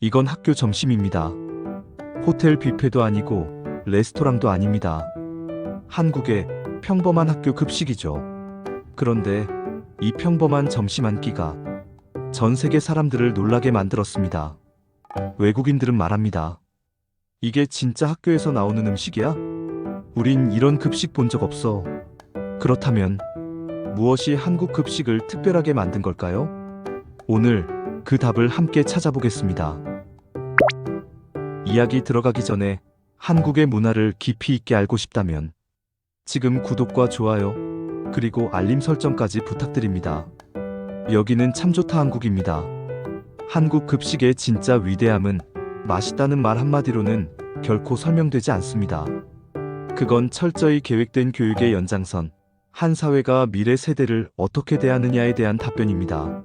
이건 학교 점심입니다. 호텔 뷔페도 아니고 레스토랑도 아닙니다. 한국의 평범한 학교 급식이죠. 그런데 이 평범한 점심 한 끼가 전 세계 사람들을 놀라게 만들었습니다. 외국인들은 말합니다. 이게 진짜 학교에서 나오는 음식이야? 우린 이런 급식 본 적 없어. 그렇다면 무엇이 한국 급식을 특별하게 만든 걸까요? 오늘 그 답을 함께 찾아보겠습니다. 이야기 들어가기 전에 한국의 문화를 깊이 있게 알고 싶다면 지금 구독과 좋아요, 그리고 알림 설정까지 부탁드립니다. 여기는 참 좋다 한국입니다. 한국 급식의 진짜 위대함은 맛있다는 말 한마디로는 결코 설명되지 않습니다. 그건 철저히 계획된 교육의 연장선, 한 사회가 미래 세대를 어떻게 대하느냐에 대한 답변입니다.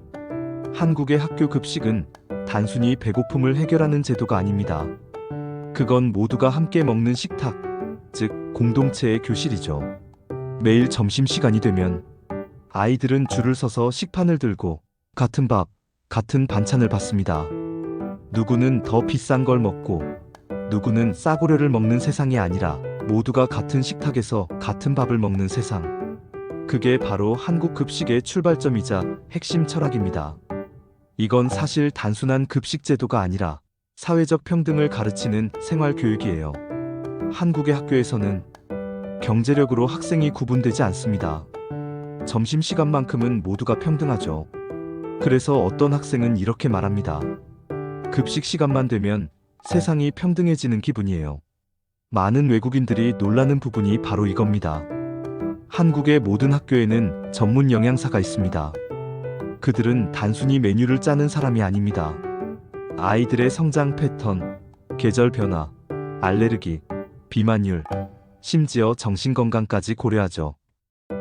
한국의 학교 급식은 단순히 배고픔을 해결하는 제도가 아닙니다. 그건 모두가 함께 먹는 식탁, 즉 공동체의 교실이죠. 매일 점심시간이 되면 아이들은 줄을 서서 식판을 들고 같은 밥, 같은 반찬을 받습니다. 누구는 더 비싼 걸 먹고 누구는 싸구려를 먹는 세상이 아니라 모두가 같은 식탁에서 같은 밥을 먹는 세상. 그게 바로 한국 급식의 출발점이자 핵심 철학입니다. 이건 사실 단순한 급식 제도가 아니라 사회적 평등을 가르치는 생활 교육이에요. 한국의 학교에서는 경제력으로 학생이 구분되지 않습니다. 점심시간만큼은 모두가 평등하죠. 그래서 어떤 학생은 이렇게 말합니다. 급식 시간만 되면 세상이 평등해지는 기분이에요. 많은 외국인들이 놀라는 부분이 바로 이겁니다. 한국의 모든 학교에는 전문 영양사가 있습니다. 그들은 단순히 메뉴를 짜는 사람이 아닙니다. 아이들의 성장 패턴, 계절 변화, 알레르기, 비만율, 심지어 정신건강까지 고려하죠.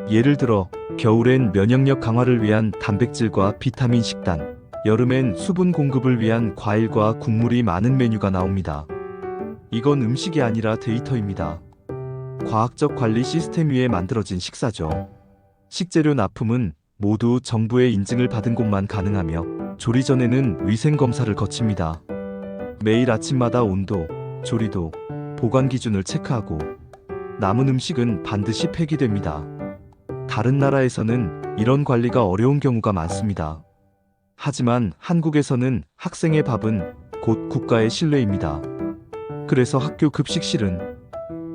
예를 들어 겨울엔 면역력 강화를 위한 단백질과 비타민 식단, 여름엔 수분 공급을 위한 과일과 국물이 많은 메뉴가 나옵니다. 이건 음식이 아니라 데이터입니다. 과학적 관리 시스템 위에 만들어진 식사죠. 식재료 납품은 모두 정부의 인증을 받은 곳만 가능하며 조리 전에는 위생 검사를 거칩니다. 매일 아침마다 온도, 조리도, 보관 기준을 체크하고 남은 음식은 반드시 폐기됩니다. 다른 나라에서는 이런 관리가 어려운 경우가 많습니다. 하지만 한국에서는 학생의 밥은 곧 국가의 신뢰입니다. 그래서 학교 급식실은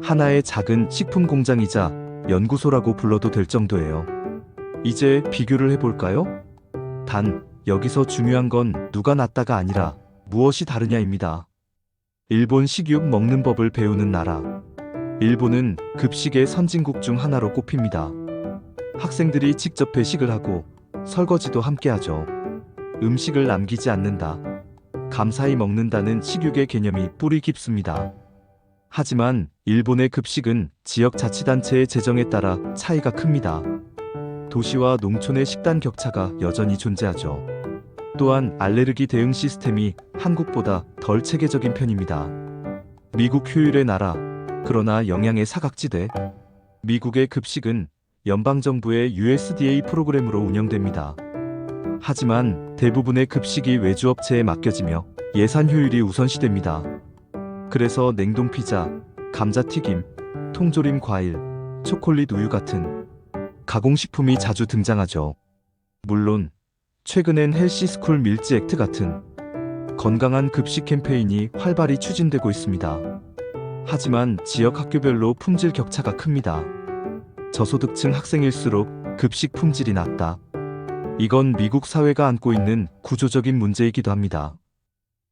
하나의 작은 식품 공장이자 연구소라고 불러도 될 정도예요. 이제 비교를 해볼까요? 단, 여기서 중요한 건 누가 낫다가 아니라 무엇이 다르냐입니다. 일본 식육 먹는 법을 배우는 나라. 일본은 급식의 선진국 중 하나로 꼽힙니다. 학생들이 직접 배식을 하고 설거지도 함께 하죠. 음식을 남기지 않는다. 감사히 먹는다는 식육의 개념이 뿌리 깊습니다. 하지만 일본의 급식은 지역 자치단체의 재정에 따라 차이가 큽니다. 도시와 농촌의 식단 격차가 여전히 존재하죠. 또한 알레르기 대응 시스템이 한국보다 덜 체계적인 편입니다. 미국 효율의 나라, 그러나 영양의 사각지대. 미국의 급식은 연방정부의 USDA 프로그램으로 운영됩니다. 하지만 대부분의 급식이 외주업체에 맡겨지며 예산 효율이 우선시됩니다. 그래서 냉동 피자, 감자튀김, 통조림 과일, 초콜릿 우유 같은 가공식품이 자주 등장하죠. 물론 최근엔 헬시스쿨 밀즈 액트 같은 건강한 급식 캠페인이 활발히 추진되고 있습니다. 하지만 지역 학교별로 품질 격차가 큽니다. 저소득층 학생일수록 급식 품질이 낮다. 이건 미국 사회가 안고 있는 구조적인 문제이기도 합니다.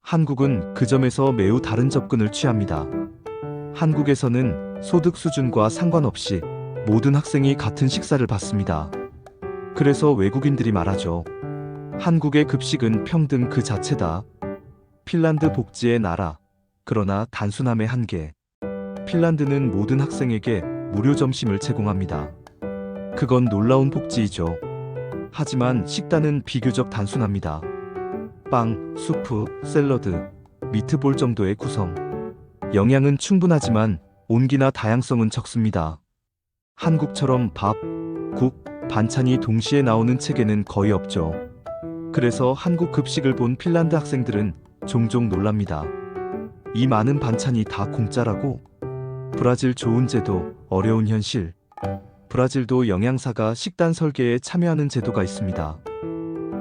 한국은 그 점에서 매우 다른 접근을 취합니다. 한국에서는 소득 수준과 상관없이 모든 학생이 같은 식사를 받습니다. 그래서 외국인들이 말하죠. 한국의 급식은 평등 그 자체다. 핀란드 복지의 나라, 그러나 단순함의 한계. 핀란드는 모든 학생에게 무료 점심을 제공합니다. 그건 놀라운 복지이죠. 하지만 식단은 비교적 단순합니다. 빵, 수프, 샐러드, 미트볼 정도의 구성. 영양은 충분하지만 온기나 다양성은 적습니다. 한국처럼 밥, 국, 반찬이 동시에 나오는 체계는 거의 없죠. 그래서 한국 급식을 본 핀란드 학생들은 종종 놀랍니다. 이 많은 반찬이 다 공짜라고? 브라질 좋은 제도, 어려운 현실. 브라질도 영양사가 식단 설계에 참여하는 제도가 있습니다.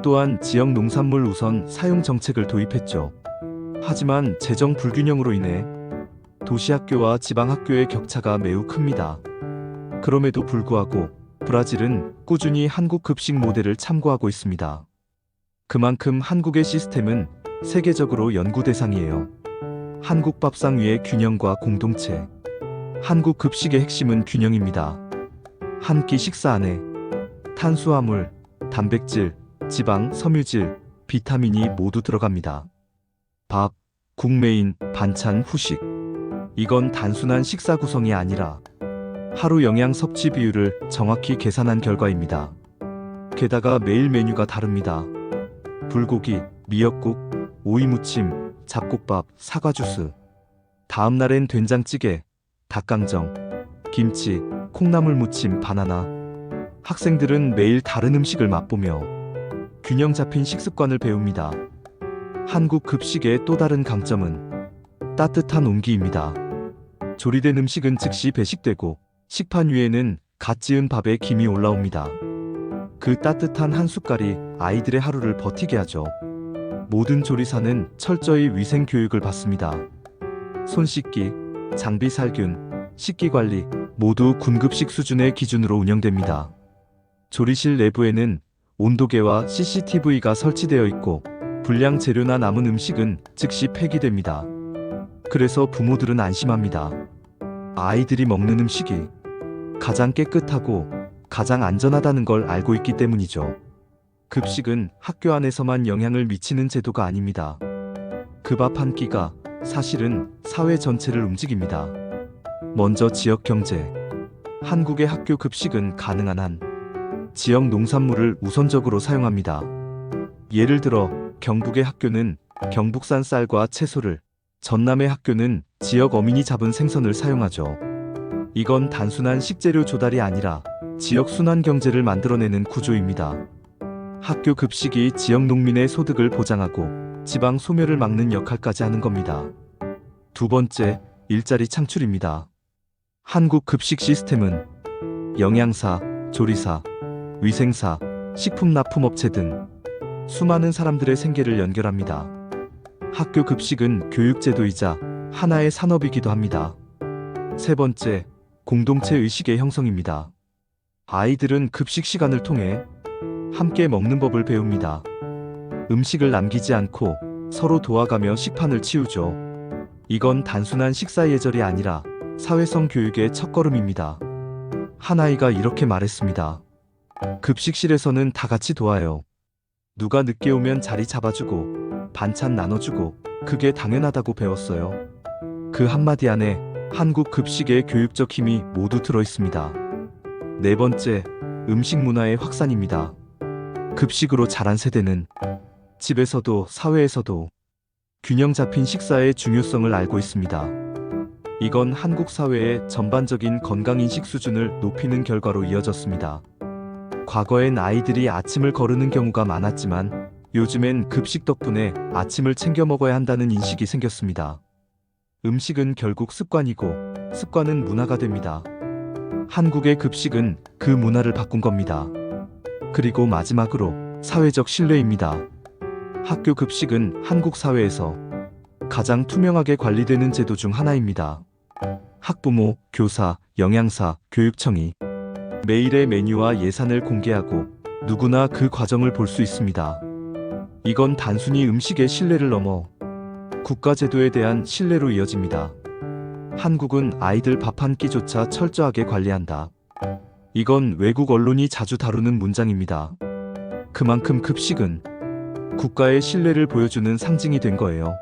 또한 지역 농산물 우선 사용 정책을 도입했죠. 하지만 재정 불균형으로 인해 도시학교와 지방학교의 격차가 매우 큽니다. 그럼에도 불구하고 브라질은 꾸준히 한국 급식 모델을 참고하고 있습니다. 그만큼 한국의 시스템은 세계적으로 연구 대상이에요. 한국 밥상 위의 균형과 공동체. 한국 급식의 핵심은 균형입니다. 한 끼 식사 안에 탄수화물, 단백질, 지방, 섬유질, 비타민이 모두 들어갑니다. 밥, 국 메인, 반찬, 후식. 이건 단순한 식사 구성이 아니라 하루 영양 섭취 비율을 정확히 계산한 결과입니다. 게다가 매일 메뉴가 다릅니다. 불고기, 미역국, 오이무침, 잡곡밥, 사과주스. 다음 날엔 된장찌개, 닭강정, 김치, 콩나물 무침, 바나나. 학생들은 매일 다른 음식을 맛보며 균형 잡힌 식습관을 배웁니다. 한국 급식의 또 다른 강점은 따뜻한 온기입니다. 조리된 음식은 즉시 배식되고 식판 위에는 갓 지은 밥에 김이 올라옵니다. 그 따뜻한 한 숟갈이 아이들의 하루를 버티게 하죠. 모든 조리사는 철저히 위생 교육을 받습니다. 손 씻기, 장비 살균, 식기 관리 모두 군급식 수준의 기준으로 운영됩니다. 조리실 내부에는 온도계와 CCTV가 설치되어 있고 불량 재료나 남은 음식은 즉시 폐기됩니다. 그래서 부모들은 안심합니다. 아이들이 먹는 음식이 가장 깨끗하고 가장 안전하다는 걸 알고 있기 때문이죠. 급식은 학교 안에서만 영향을 미치는 제도가 아닙니다. 그 밥 한 끼가 사실은 사회 전체를 움직입니다. 먼저 지역 경제. 한국의 학교 급식은 가능한 한 지역 농산물을 우선적으로 사용합니다. 예를 들어 경북의 학교는 경북산 쌀과 채소를, 전남의 학교는 지역 어민이 잡은 생선을 사용하죠. 이건 단순한 식재료 조달이 아니라 지역 순환 경제를 만들어내는 구조입니다. 학교 급식이 지역 농민의 소득을 보장하고 지방 소멸을 막는 역할까지 하는 겁니다. 두 번째, 일자리 창출입니다. 한국 급식 시스템은 영양사, 조리사, 위생사, 식품 납품업체 등 수많은 사람들의 생계를 연결합니다. 학교 급식은 교육제도이자 하나의 산업이기도 합니다. 세 번째, 공동체 의식의 형성입니다. 아이들은 급식 시간을 통해 함께 먹는 법을 배웁니다. 음식을 남기지 않고 서로 도와가며 식판을 치우죠. 이건 단순한 식사 예절이 아니라 사회성 교육의 첫걸음입니다. 한 아이가 이렇게 말했습니다. 급식실에서는 다 같이 도와요. 누가 늦게 오면 자리 잡아주고 반찬 나눠주고 그게 당연하다고 배웠어요. 그 한마디 안에 한국 급식의 교육적 힘이 모두 들어있습니다. 네 번째, 음식 문화의 확산입니다. 급식으로 자란 세대는 집에서도 사회에서도 균형 잡힌 식사의 중요성을 알고 있습니다. 이건 한국 사회의 전반적인 건강인식 수준을 높이는 결과로 이어졌습니다. 과거엔 아이들이 아침을 거르는 경우가 많았지만 요즘엔 급식 덕분에 아침을 챙겨 먹어야 한다는 인식이 생겼습니다. 음식은 결국 습관이고 습관은 문화가 됩니다. 한국의 급식은 그 문화를 바꾼 겁니다. 그리고 마지막으로 사회적 신뢰입니다. 학교 급식은 한국 사회에서 가장 투명하게 관리되는 제도 중 하나입니다. 학부모, 교사, 영양사, 교육청이 매일의 메뉴와 예산을 공개하고 누구나 그 과정을 볼 수 있습니다. 이건 단순히 음식의 신뢰를 넘어 국가제도에 대한 신뢰로 이어집니다. 한국은 아이들 밥 한 끼조차 철저하게 관리한다. 이건 외국 언론이 자주 다루는 문장입니다. 그만큼 급식은 국가의 신뢰를 보여주는 상징이 된 거예요.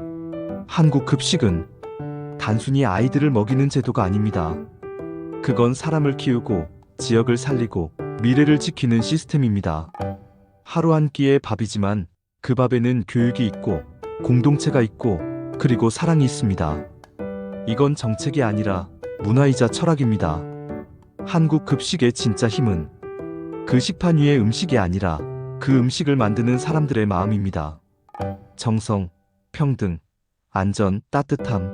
한국 급식은 단순히 아이들을 먹이는 제도가 아닙니다. 그건 사람을 키우고 지역을 살리고 미래를 지키는 시스템입니다. 하루 한 끼의 밥이지만 그 밥에는 교육이 있고 공동체가 있고 그리고 사랑이 있습니다. 이건 정책이 아니라 문화이자 철학입니다. 한국 급식의 진짜 힘은 그 식판 위의 음식이 아니라 그 음식을 만드는 사람들의 마음입니다. 정성, 평등, 안전, 따뜻함.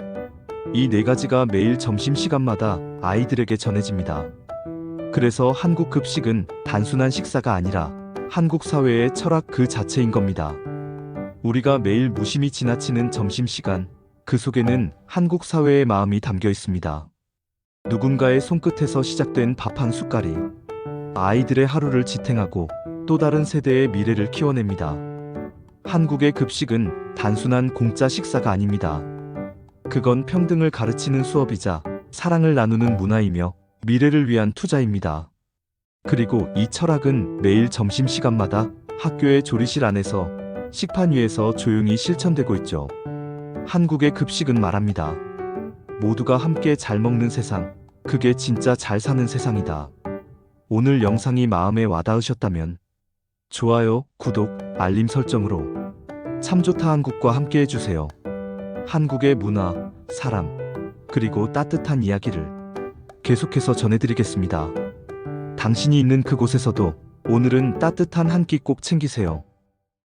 이 네 가지가 매일 점심시간마다 아이들에게 전해집니다. 그래서 한국 급식은 단순한 식사가 아니라 한국 사회의 철학 그 자체인 겁니다. 우리가 매일 무심히 지나치는 점심시간, 그 속에는 한국 사회의 마음이 담겨 있습니다. 누군가의 손끝에서 시작된 밥 한 숟갈이 아이들의 하루를 지탱하고 또 다른 세대의 미래를 키워냅니다. 한국의 급식은 단순한 공짜 식사가 아닙니다. 그건 평등을 가르치는 수업이자 사랑을 나누는 문화이며 미래를 위한 투자입니다. 그리고 이 철학은 매일 점심시간마다 학교의 조리실 안에서 식판 위에서 조용히 실천되고 있죠. 한국의 급식은 말합니다. 모두가 함께 잘 먹는 세상, 그게 진짜 잘 사는 세상이다. 오늘 영상이 마음에 와닿으셨다면 좋아요, 구독, 알림 설정으로 참 좋다 한국과 함께 해주세요. 한국의 문화, 사람, 그리고 따뜻한 이야기를 계속해서 전해드리겠습니다. 당신이 있는 그곳에서도 오늘은 따뜻한 한 끼 꼭 챙기세요.